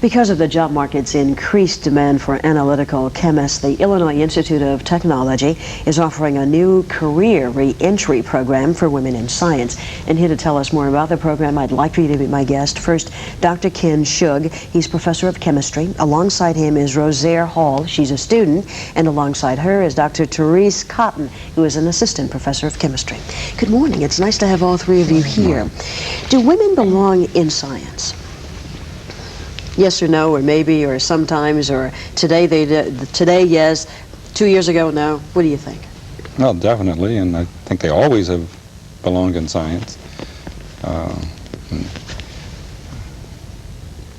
Because of the job market's increased demand for analytical chemists, the Illinois Institute of Technology is offering a new career re-entry program for women in science. And here to tell us more about the program, I'd like for you to meet my guest. First, Dr. Ken Shug. He's professor of chemistry. Alongside him is Rosaire Hall. She's a student. And alongside her is Dr. Therese Cotton, who is an assistant professor of chemistry. Good morning. It's nice to have all three of you here. Do women belong in science? Yes or no, or maybe, or sometimes, or today today yes, 2 years ago no. What do you think? Well, definitely, and I think they always have belonged in science.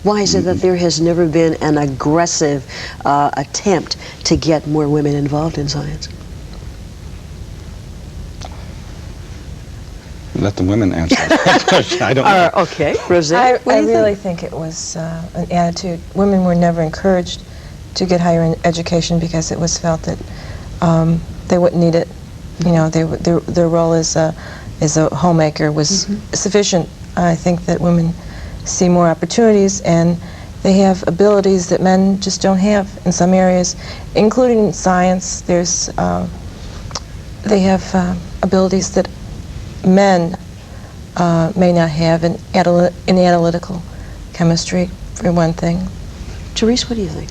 Why is it that there has never been an aggressive attempt to get more women involved in science? Let the women answer that question. I don't know. Okay, Rosaire, I really think it was an attitude. Women were never encouraged to get higher education because it was felt that they wouldn't need it. You know, their role as a homemaker was sufficient. I think that women see more opportunities, and they have abilities that men just don't have in some areas, including science. There's they have abilities that men may not have in analytical chemistry, for one thing. Therese, what do you think?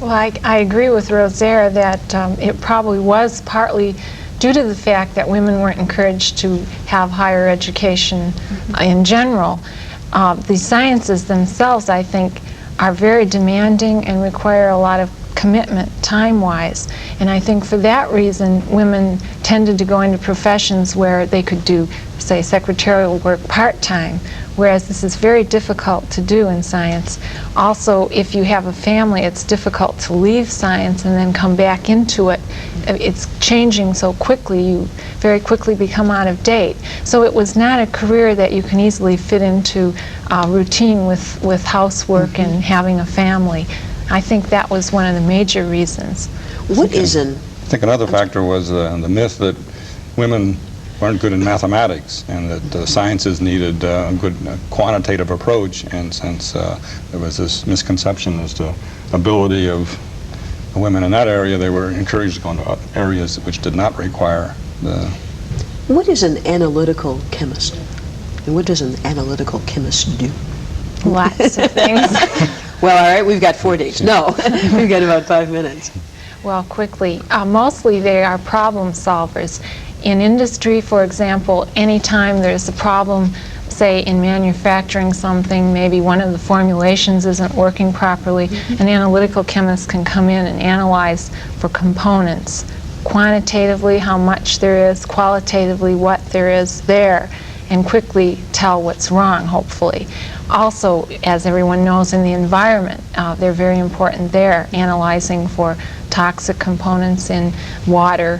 Well, I agree with Rosaire that it probably was partly due to the fact that women weren't encouraged to have higher education in general. The sciences themselves, I think, are very demanding and require a lot of commitment time-wise, and I think for that reason women tended to go into professions where they could do, say, secretarial work part-time, whereas this is very difficult to do in science. Also, if you have a family, it's difficult to leave science and then come back into it. It's changing so quickly, you very quickly become out of date. So it was not a career that you can easily fit into routine with housework and having a family. I think that was one of the major reasons. What isn't? I think another factor was the myth that women weren't good in mathematics and that the sciences needed a good quantitative approach, and since there was this misconception as to ability of women in that area, they were encouraged to go into areas which did not require the... What is an analytical chemist? And what does an analytical chemist do? Lots of things. Well, all right, we've got 4 days. No, we've got about 5 minutes. Well, quickly, mostly they are problem solvers. In industry, for example, anytime there's a problem, say in manufacturing something, maybe one of the formulations isn't working properly, an analytical chemist can come in and analyze for components, quantitatively how much there is, qualitatively what there is there, and quickly tell what's wrong, hopefully. Also, as everyone knows, in the environment, they're very important there, analyzing for toxic components in water,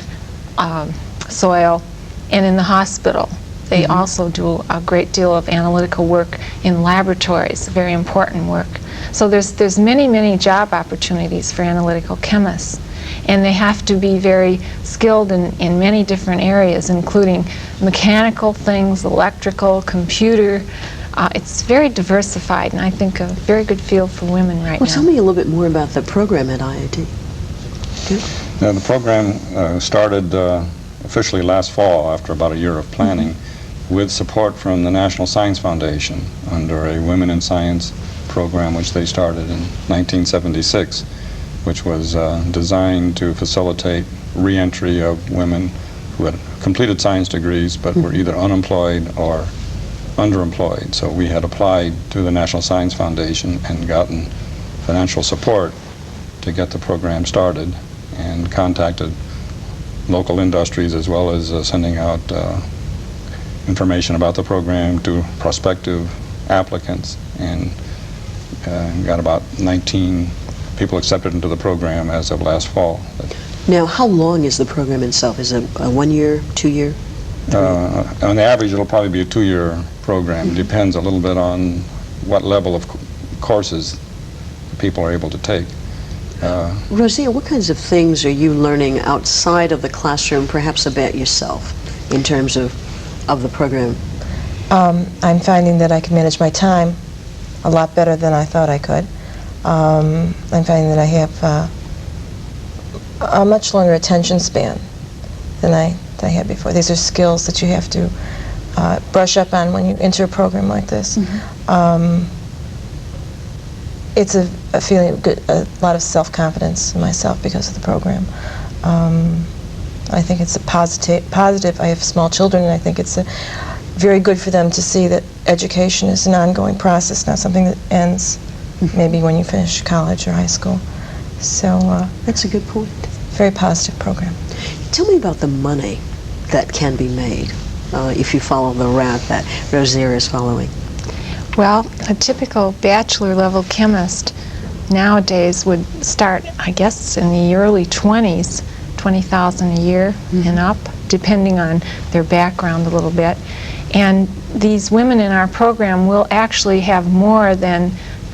soil, and in the hospital. They also do a great deal of analytical work in laboratories, very important work. So there's many, many job opportunities for analytical chemists. And they have to be very skilled in many different areas, including mechanical things, electrical, computer. It's very diversified, and I think a very good field for women right now. Well, tell me a little bit more about the program at IIT. Now, the program started officially last fall after about a year of planning with support from the National Science Foundation under a Women in Science program which they started in 1976, which was designed to facilitate re-entry of women who had completed science degrees but were either unemployed or underemployed. So we had applied to the National Science Foundation and gotten financial support to get the program started, and contacted local industries as well as sending out information about the program to prospective applicants, and got about 19 people accepted into the program as of last fall. Now, how long is the program itself? Is it a 1 year, 2 year? On the average, it'll probably be a 2-year program. It depends a little bit on what level of courses people are able to take. Rosaire, what kinds of things are you learning outside of the classroom, perhaps about yourself, in terms of the program? I'm finding that I can manage my time a lot better than I thought I could. I'm finding that I have a much longer attention span than I had before. These are skills that you have to brush up on when you enter a program like this. It's a feeling of a lot of self-confidence in myself because of the program. I think it's a positive. I have small children, and I think it's very good for them to see that education is an ongoing process, not something that ends maybe when you finish college or high school. So that's a good point. Very positive program. Tell me about the money that can be made if you follow the route that Rozier is following. Well, a typical bachelor level chemist nowadays would start, I guess, in the early 20s, $20,000 a year and up, depending on their background a little bit. And these women in our program will actually have more than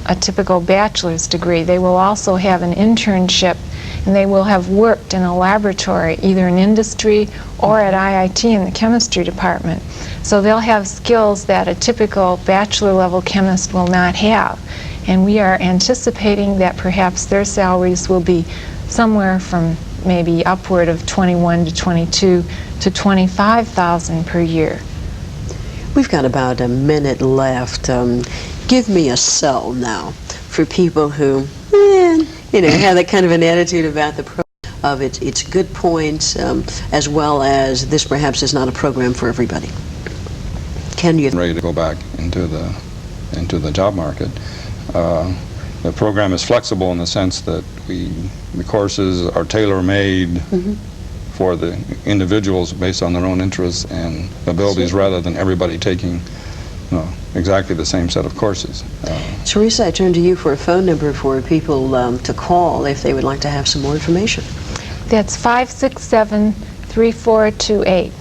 a typical bachelor's degree. They will also have an internship, and they will have worked in a laboratory, either in industry or at IIT in the chemistry department. So they'll have skills that a typical bachelor level chemist will not have. And we are anticipating that perhaps their salaries will be somewhere from maybe upward of 21 to 22 to 25,000 per year. We've got about a minute left. Give me a sell now for people who, have that kind of an attitude about the program, of its good points, as well as this perhaps is not a program for everybody. Can you? Ready to go back into the job market. The program is flexible in the sense that the courses are tailor-made for the individuals based on their own interests and abilities, rather than everybody taking exactly the same set of courses. Therese, I turn to you for a phone number for people to call if they would like to have some more information. That's 567-3428.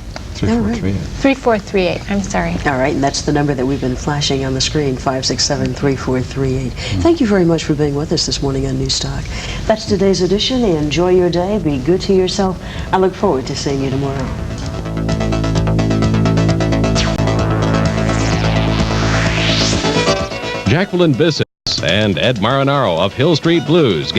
3438, I'm sorry. All right, and that's the number that we've been flashing on the screen, 567-3438. Thank you very much for being with us this morning on Newstalk. That's today's edition. Enjoy your day. Be good to yourself. I look forward to seeing you tomorrow. Jacqueline Bissett and Ed Marinaro of Hill Street Blues.